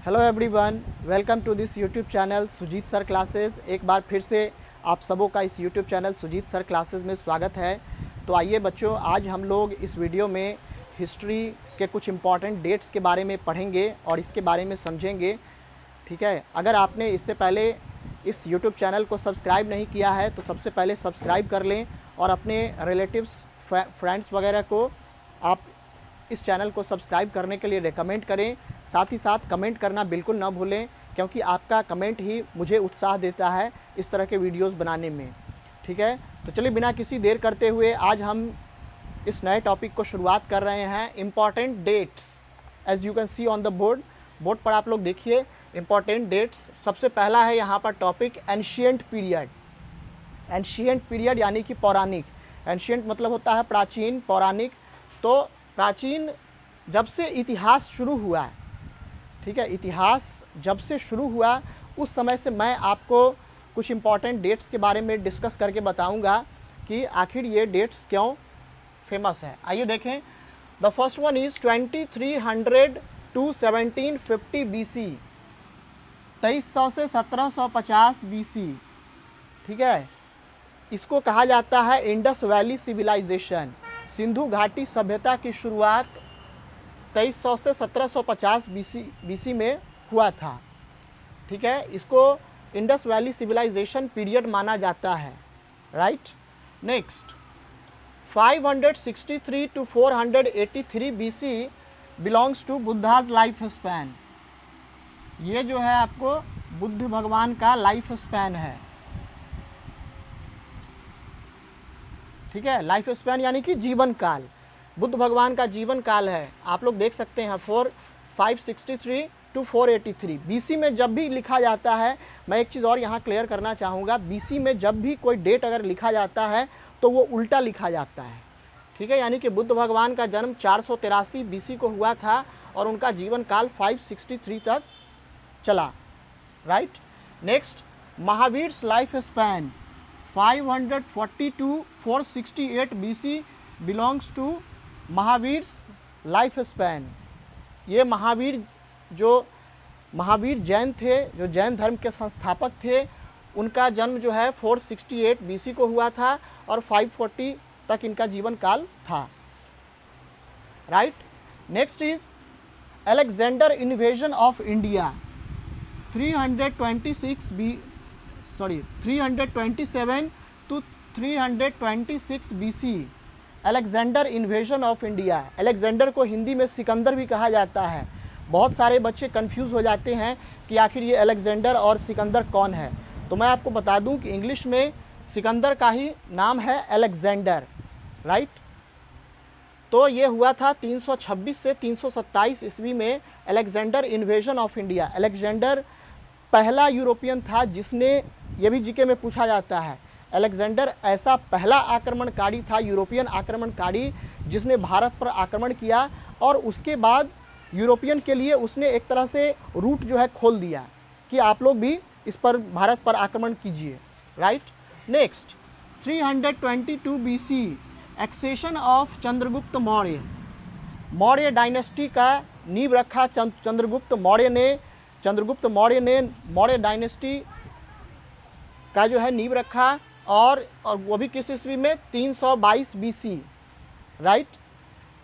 Hello everyone, welcome to this YouTube channel Sujit sir classes. एक बार फिर से आप सबों का इस YouTube channel Sujit sir classes में स्वागत है। तो आइए बच्चों, आज हम लोग इस वीडियो में हिस्ट्री के कुछ इम्पॉर्टेंट डेट्स के बारे में पढ़ेंगे और इसके बारे में समझेंगे। ठीक है, अगर आपने इससे पहले इस यूट्यूब चैनल को सब्सक्राइब नहीं किया है तो सबसे पहले सब्सक्राइब कर लें और अपने रिलेटिव्स फ्रेंड्स वगैरह को आप इस चैनल को सब्सक्राइब करने के लिए रेकमेंड करें। साथ ही साथ कमेंट करना बिल्कुल ना भूलें, क्योंकि आपका कमेंट ही मुझे उत्साह देता है इस तरह के वीडियोस बनाने में। ठीक है, तो चलिए बिना किसी देर करते हुए आज हम इस नए टॉपिक को शुरुआत कर रहे हैं। Important dates, as you can see on the board पर आप लोग देखिए इम्पॉर्टेंट डेट्स। सबसे पहला है यहाँ पर topic ancient period. Ancient period यानी कि पौराणिक। एंशिएंट मतलब होता है प्राचीन, पौराणिक। तो प्राचीन जब से इतिहास शुरू हुआ, ठीक है, इतिहास जब से शुरू हुआ उस समय से मैं आपको कुछ इम्पॉर्टेंट डेट्स के बारे में डिस्कस करके बताऊंगा कि आखिर ये डेट्स क्यों फेमस है। आइए देखें। The first one is 2300 to 1750 BC, 2300 से 1750 BC। ठीक है, इसको कहा जाता है इंडस वैली सिविलाइजेशन। सिंधु घाटी सभ्यता की शुरुआत 2300 से 1750 BC में हुआ था। ठीक है, इसको इंडस वैली सिविलाइजेशन पीरियड माना जाता है। Right. Next, 563 to 483 BC belongs to Buddha's life span. ये जो है आपको बुद्ध भगवान का लाइफ स्पैन है। ठीक है, लाइफ स्पैन यानी कि जीवन काल, बुद्ध भगवान का जीवन काल है। आप लोग देख सकते हैं 563 टू 483 BC में जब भी लिखा जाता है, मैं एक चीज़ और यहाँ क्लियर करना चाहूँगा, BC में जब भी कोई डेट अगर लिखा जाता है तो वो उल्टा लिखा जाता है। ठीक है, यानी कि बुद्ध भगवान का जन्म 483 BC को हुआ था और उनका जीवन काल 563 तक चला। Right. Next, Mahavir's life span 540 to 468 BC belongs to Mahavir's life span. ये महावीर जैन थे, जो जैन धर्म के संस्थापक थे, उनका जन्म जो है 468 BC को हुआ था और 540 तक इनका जीवन काल था। Right. Next is Alexander invasion of India 327 to 326 BC। Alexander invasion of India. Alexander को हिंदी में सिकंदर भी कहा जाता है। बहुत सारे बच्चे कंफ्यूज हो जाते हैं कि आखिर ये अलेक्जेंडर और सिकंदर कौन है। तो मैं आपको बता दूं कि इंग्लिश में सिकंदर का ही नाम है अलेक्जेंडर। राइट। तो ये हुआ था 326 से 327 ईस्वी में Alexander invasion of India. Alexander पहला यूरोपियन था जिसने, ये भी जीके में पूछा जाता है, अलेक्जेंडर ऐसा पहला आक्रमणकारी था, यूरोपियन आक्रमणकारी, जिसने भारत पर आक्रमण किया और उसके बाद यूरोपियन के लिए उसने एक तरह से रूट जो है खोल दिया कि आप लोग भी इस पर, भारत पर आक्रमण कीजिए। Right. Next, 322 BC accession of Chandragupta Maurya. Maurya dynasty का नींव रखा चंद्रगुप्त मौर्य ने मौर्य डायनेस्टी का जो है नींव रखा और वो भी किस ईस्वी में, 322 BC। Right.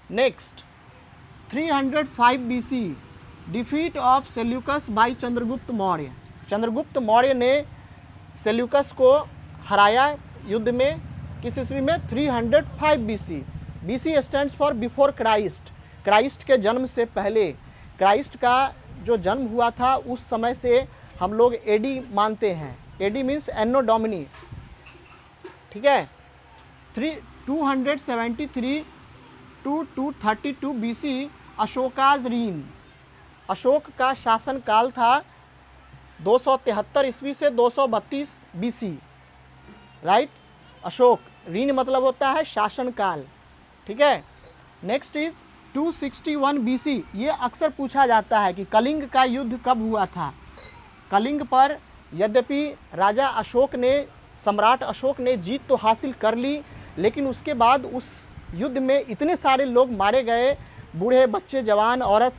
Next, 305 BC defeat of Seleucus by Chandragupta Maurya. Chandragupta Maurya ने सेल्यूकस को हराया युद्ध में, किस ईस्वी में, 305 BC। BC stands for before Christ, Christ के जन्म से पहले। क्राइस्ट का जो जन्म हुआ था उस समय से हम लोग AD मानते हैं। AD means anno domini. ठीक है। 273 to 232 BC Ashoka's reign. Ashok का शासन काल था 273 ईस्वी से 232 BC। राइट। अशोक, रीन मतलब होता है शासन काल। ठीक है। Next is 261 BC। ये अक्सर पूछा जाता है कि कलिंग का युद्ध कब हुआ था। कलिंग पर यद्यपि राजा अशोक ने, सम्राट अशोक ने जीत तो हासिल कर ली, लेकिन उसके बाद उस युद्ध में इतने सारे लोग मारे गए, बूढ़े, बच्चे, जवान, औरत,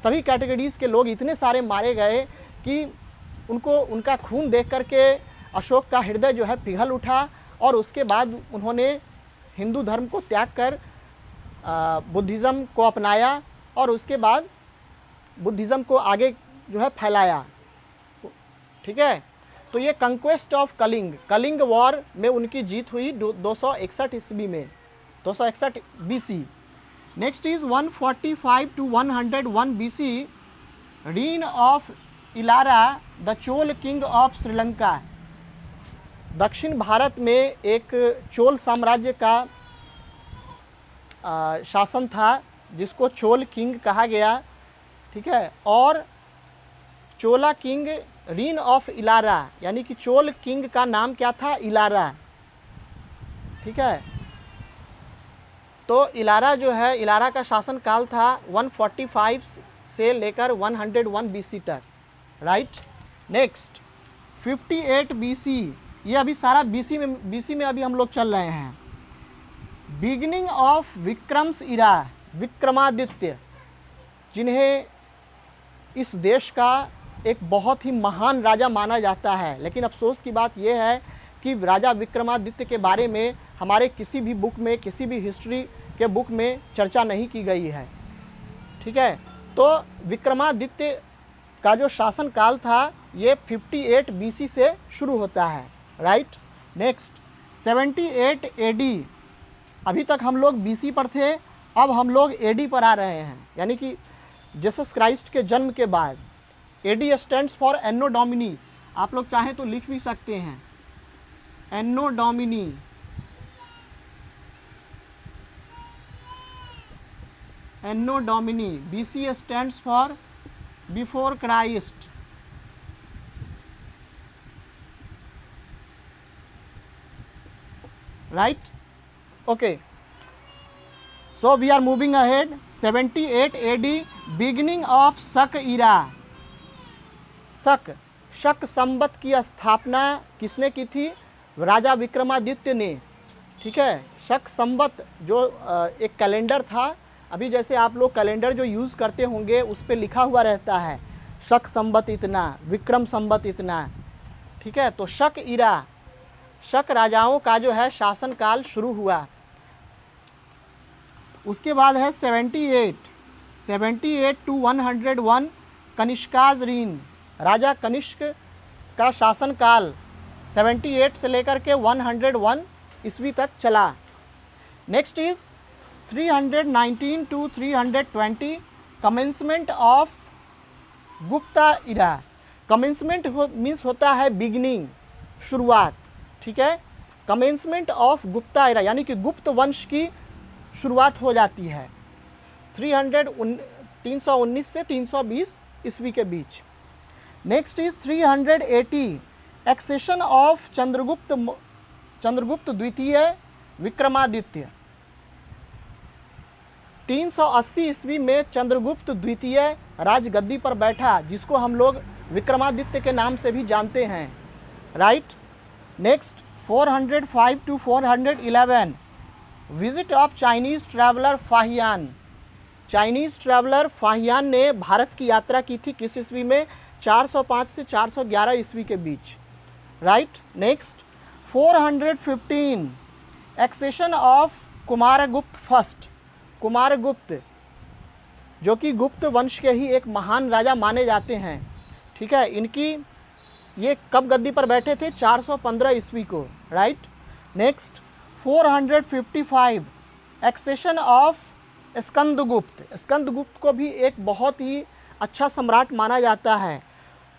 सभी कैटेगरीज़ के लोग इतने सारे मारे गए कि उनका खून देख कर के अशोक का हृदय जो है पिघल उठा, और उसके बाद उन्होंने हिंदू धर्म को त्याग कर बुद्धिज़्म को अपनाया, और उसके बाद बुद्धिज़्म को आगे जो है फैलाया। ठीक है, तो ये कंक्वेस्ट ऑफ कलिंग वॉर में उनकी जीत हुई 261 ईस्वी में, 261 BC। Next is 145 to 101 BC, reign of Elara the Chola king of Sri Lanka. दक्षिण भारत में एक चोल साम्राज्य का शासन था जिसको चोल किंग कहा गया। ठीक है, और चोला किंग रीन ऑफ इलारा, यानी कि चोल किंग का नाम क्या था, इलारा। ठीक है, तो इलारा जो है, इलारा का शासन काल था 145 से लेकर 101 BC तक। राइट, नेक्स्ट 58 BC, ये अभी सारा BC में अभी हम लोग चल रहे हैं। बिगिनिंग ऑफ विक्रम्स इरा, विक्रमादित्य, जिन्हें इस देश का एक बहुत ही महान राजा माना जाता है, लेकिन अफसोस की बात यह है कि राजा विक्रमादित्य के बारे में हमारे किसी भी बुक में, किसी भी हिस्ट्री के बुक में चर्चा नहीं की गई है। ठीक है, तो विक्रमादित्य का जो शासन काल था ये 58 BC से शुरू होता है। राइट, नेक्स्ट 78 AD, अभी तक हम लोग BC पर थे, अब हम लोग AD पर आ रहे हैं, यानी कि जीसस क्राइस्ट के जन्म के बाद। AD stands for anno domini, आप लोग चाहें तो लिख भी सकते हैं, anno domini. Anno domini. BC stands for before Christ. Right, okay, so we are moving ahead. 78 AD, beginning of Shaka era. शक संवत की स्थापना किसने की थी, राजा विक्रमादित्य ने। ठीक है, शक संवत जो एक कैलेंडर था, अभी जैसे आप लोग कैलेंडर जो यूज़ करते होंगे उस पर लिखा हुआ रहता है शक संवत इतना, विक्रम संवत इतना। ठीक है, तो शक इरा, शक राजाओं का जो है शासनकाल शुरू हुआ। उसके बाद है 78 to 101 कनिष्काज रीन, राजा कनिष्क का शासनकाल 78 से लेकर के 101 ईस्वी तक चला। Next is 319 to 320 commencement of Gupta era. Commencement means होता है बिगिनिंग, शुरुआत। ठीक है, कमेंसमेंट ऑफ गुप्ता इरा यानी कि गुप्त वंश की शुरुआत हो जाती है 319 से 320 ईस्वी के बीच। Next is 380 accession of Chandragupta द्वितीय विक्रमादित्य। 380 ईस्वी में चंद्रगुप्त द्वितीय राजगद्दी पर बैठा, जिसको हम लोग विक्रमादित्य के नाम से भी जानते हैं। Right, next 405 to 411 visit of Chinese traveller Fahien. Chinese traveller Fahien ने भारत की यात्रा की थी किस ईस्वी में, 405 से 411 ईस्वी के बीच। Right, next 415 accession of Kumaragupta first. Kumaragupta जो कि गुप्त वंश के ही एक महान राजा माने जाते हैं। ठीक है, इनकी ये कब गद्दी पर बैठे थे, 415 ईस्वी को। Right, next 455 accession of Skandagupta. Skandagupta को भी एक बहुत ही अच्छा सम्राट माना जाता है।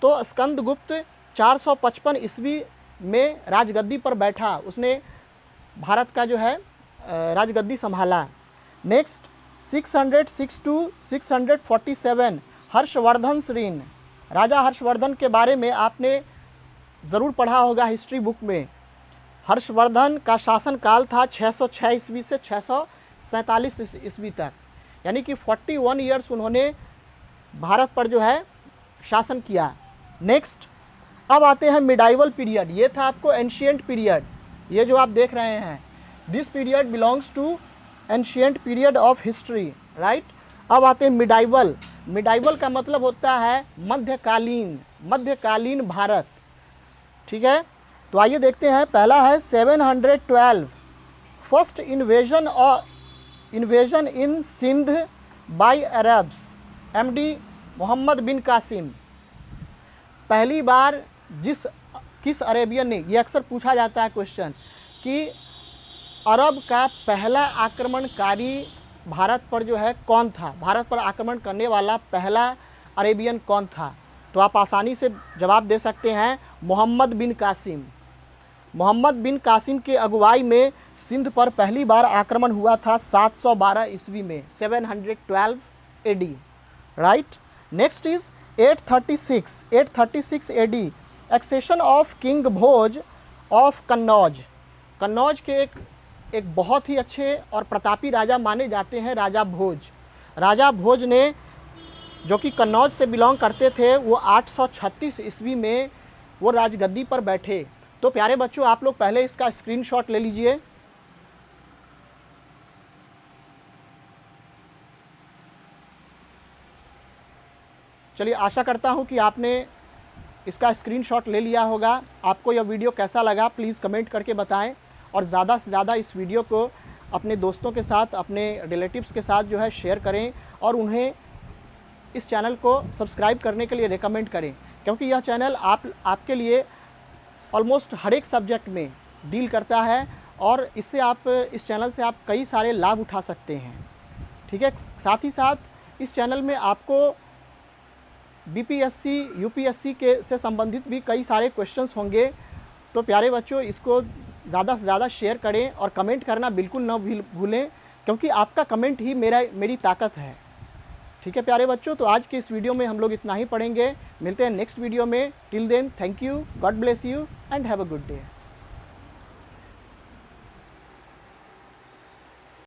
तो स्कंदगुप्त 455 ईस्वी में राजगद्दी पर बैठा, उसने भारत का जो है राजगद्दी संभाला। नेक्स्ट 606 to 647 हर्षवर्धन श्रीन। राजा हर्षवर्धन के बारे में आपने ज़रूर पढ़ा होगा हिस्ट्री बुक में। हर्षवर्धन का शासनकाल था 606 ईस्वी से 647 ईस्वी तक, यानी कि 41 ईयर्स उन्होंने भारत पर जो है शासन किया। नेक्स्ट अब आते हैं मिडाइवल पीरियड। ये था आपको एंशिएंट पीरियड, ये जो आप देख रहे हैं, this period belongs to ancient period of history. Right, अब आते हैं मिडाइवल। मिडाइवल का मतलब होता है मध्यकालीन, मध्यकालीन भारत। ठीक है, तो आइए देखते हैं। पहला है 712 first invasion in Sindh by Arabs, MD Mohammad bin Qasim. पहली बार किस अरेबियन ने, ये अक्सर पूछा जाता है क्वेश्चन कि अरब का पहला आक्रमणकारी भारत पर जो है कौन था, भारत पर आक्रमण करने वाला पहला अरेबियन कौन था। तो आप आसानी से जवाब दे सकते हैं मोहम्मद बिन कासिम। मोहम्मद बिन कासिम के अगुवाई में सिंध पर पहली बार आक्रमण हुआ था 712 ईस्वी में, 712 AD, right. Next is 836 AD accession of king Bhoj of Kannauj. Kannauj के एक बहुत ही अच्छे और प्रतापी राजा माने जाते हैं राजा भोज। राजा भोज ने, जो कि कन्नौज से बिलोंग करते थे, वो 836 ईस्वी में वो राजगद्दी पर बैठे। तो प्यारे बच्चों, आप लोग पहले इसका स्क्रीनशॉट ले लीजिए। चलिए, आशा करता हूँ कि आपने इसका स्क्रीनशॉट ले लिया होगा। आपको यह वीडियो कैसा लगा प्लीज़ कमेंट करके बताएं, और ज़्यादा से ज़्यादा इस वीडियो को अपने दोस्तों के साथ, अपने रिलेटिव्स के साथ जो है शेयर करें, और उन्हें इस चैनल को सब्सक्राइब करने के लिए रेकमेंड करें, क्योंकि यह चैनल आपके लिए ऑलमोस्ट हर एक सब्जेक्ट में डील करता है, और इससे इस चैनल से आप कई सारे लाभ उठा सकते हैं। ठीक है, साथ ही साथ इस चैनल में आपको BPSC UPSC से संबंधित भी कई सारे क्वेश्चंस होंगे। तो प्यारे बच्चों, इसको ज़्यादा से ज़्यादा शेयर करें और कमेंट करना बिल्कुल न भूलें, क्योंकि आपका कमेंट ही मेरी ताकत है। ठीक है प्यारे बच्चों, तो आज के इस वीडियो में हम लोग इतना ही पढ़ेंगे। मिलते हैं नेक्स्ट वीडियो में। Till then, thank you, God bless you and have a good day.